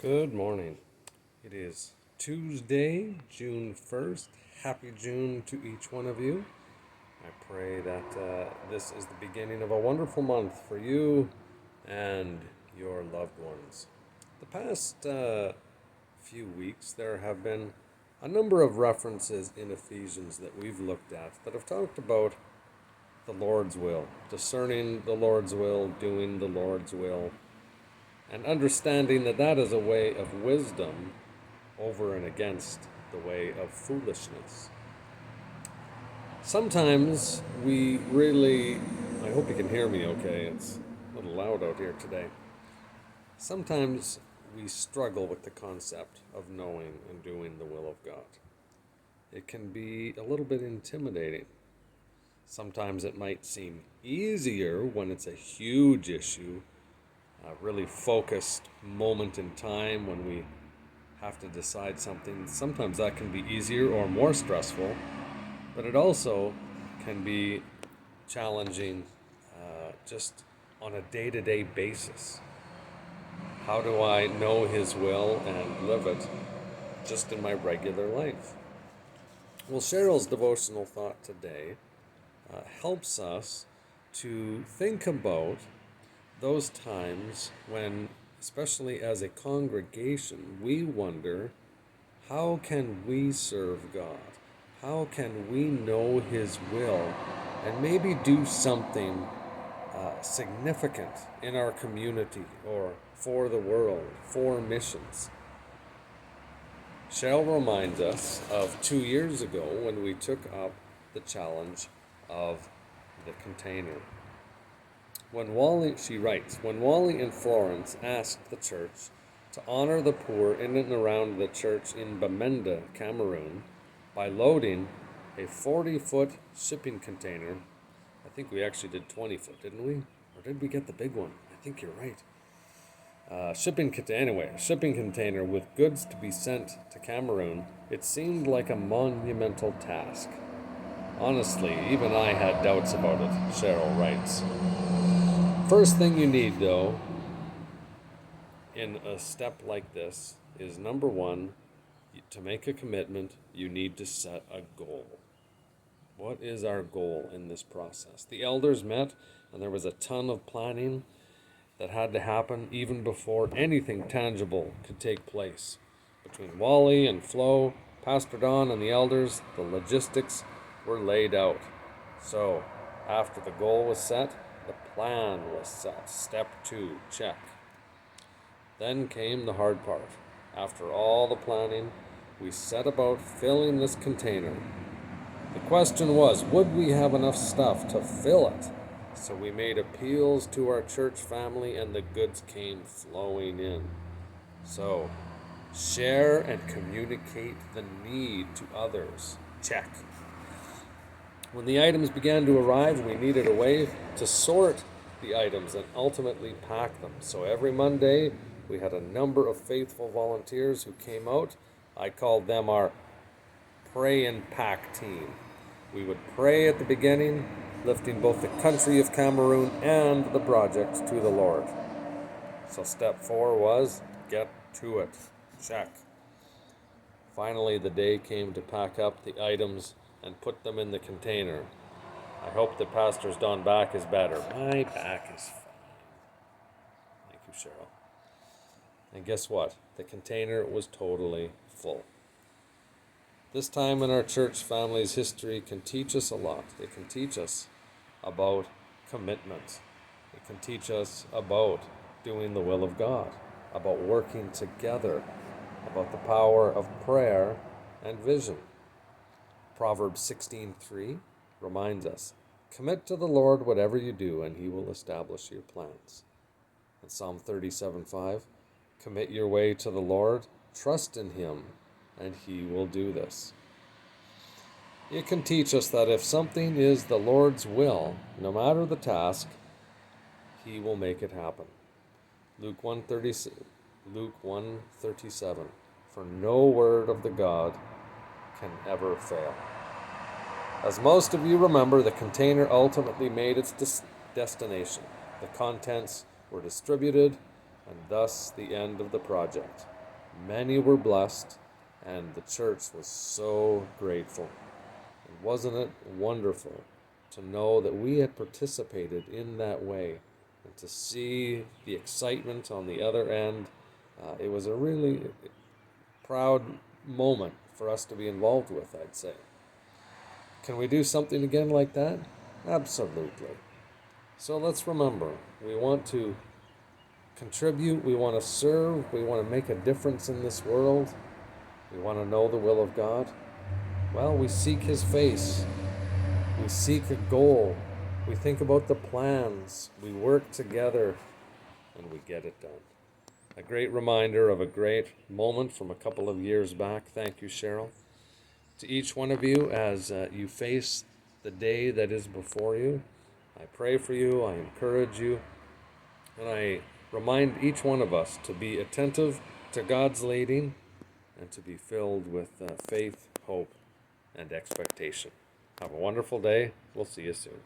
Good morning. It is Tuesday, June 1st. Happy June to each one of you. I pray that this is the beginning of a wonderful month for you and your loved ones. The past few weeks, there have been a number of references in Ephesians that we've looked at that have talked about the Lord's will, discerning the Lord's will, doing the Lord's will, and understanding that that is a way of wisdom over and against the way of foolishness. Sometimes we really, I hope you can hear me okay, it's a little loud out here today. Sometimes we struggle with the concept of knowing and doing the will of God. It can be a little bit intimidating. Sometimes it might seem easier when it's a huge issue, a really focused moment in time when we have to decide something. Sometimes that can be easier or more stressful, but it also can be challenging just on a day-to-day basis. How do I know His will and live it just in my regular life? Well, Cheryl's devotional thought today helps us to think about those times when, especially as a congregation, we wonder, how can we serve God? How can we know His will and maybe do something significant in our community or for the world, for missions? Cheryl reminds us of 2 years ago when we took up the challenge of the container. She writes, when Wally and Florence asked the church to honor the poor in and around the church in Bamenda, Cameroon, by loading a 40-foot shipping container. I think we actually did 20-foot, didn't we? Or did we get the big one? I think you're right. A shipping container with goods to be sent to Cameroon. It seemed like a monumental task. Honestly, even I had doubts about it, Cheryl writes. First thing you need, though, in a step like this is, number one, to make a commitment, you need to set a goal. What is our goal in this process? The elders met, and there was a ton of planning that had to happen even before anything tangible could take place. Between Wally and Flo, Pastor Don, and the elders, the logistics were laid out. So, after the goal was set, the plan was set. Step 2, check. Then came the hard part. After all the planning, we set about filling this container. The question was, would we have enough stuff to fill it? So we made appeals to our church family and the goods came flowing in. So, share and communicate the need to others. Check. When the items began to arrive, we needed a way to sort the items and ultimately pack them. So every Monday, we had a number of faithful volunteers who came out. I called them our pray and pack team. We would pray at the beginning, lifting both the country of Cameroon and the project to the Lord. So step 4 was, get to it. Check. Finally, the day came to pack up the items and put them in the container. I hope that Pastor Don's back is better. My back is fine. Thank you, Cheryl. And guess what? The container was totally full. This time in our church family's history can teach us a lot. It can teach us about commitment. It can teach us about doing the will of God, about working together, about the power of prayer and vision. Proverbs 16:3 reminds us, commit to the Lord whatever you do, and He will establish your plans. And Psalm 37:5, commit your way to the Lord, trust in Him, and He will do this. It can teach us that if something is the Lord's will, no matter the task, He will make it happen. Luke 1:37, for no word of the God can ever fail. As most of you remember, the container ultimately made its destination. The contents were distributed, and thus the end of the project. Many were blessed, and the church was so grateful. And wasn't it wonderful to know that we had participated in that way and to see the excitement on the other end? It was a really proud moment for us to be involved with, I'd say. Can we do something again like that? Absolutely. So let's remember, we want to contribute, we want to serve, we want to make a difference in this world, we want to know the will of God. Well, we seek His face, we seek a goal, we think about the plans, we work together, and we get it done. A great reminder of a great moment from a couple of years back. Thank you, Cheryl. To each one of you, as you face the day that is before you, I pray for you, I encourage you, and I remind each one of us to be attentive to God's leading and to be filled with faith, hope, and expectation. Have a wonderful day. We'll see you soon.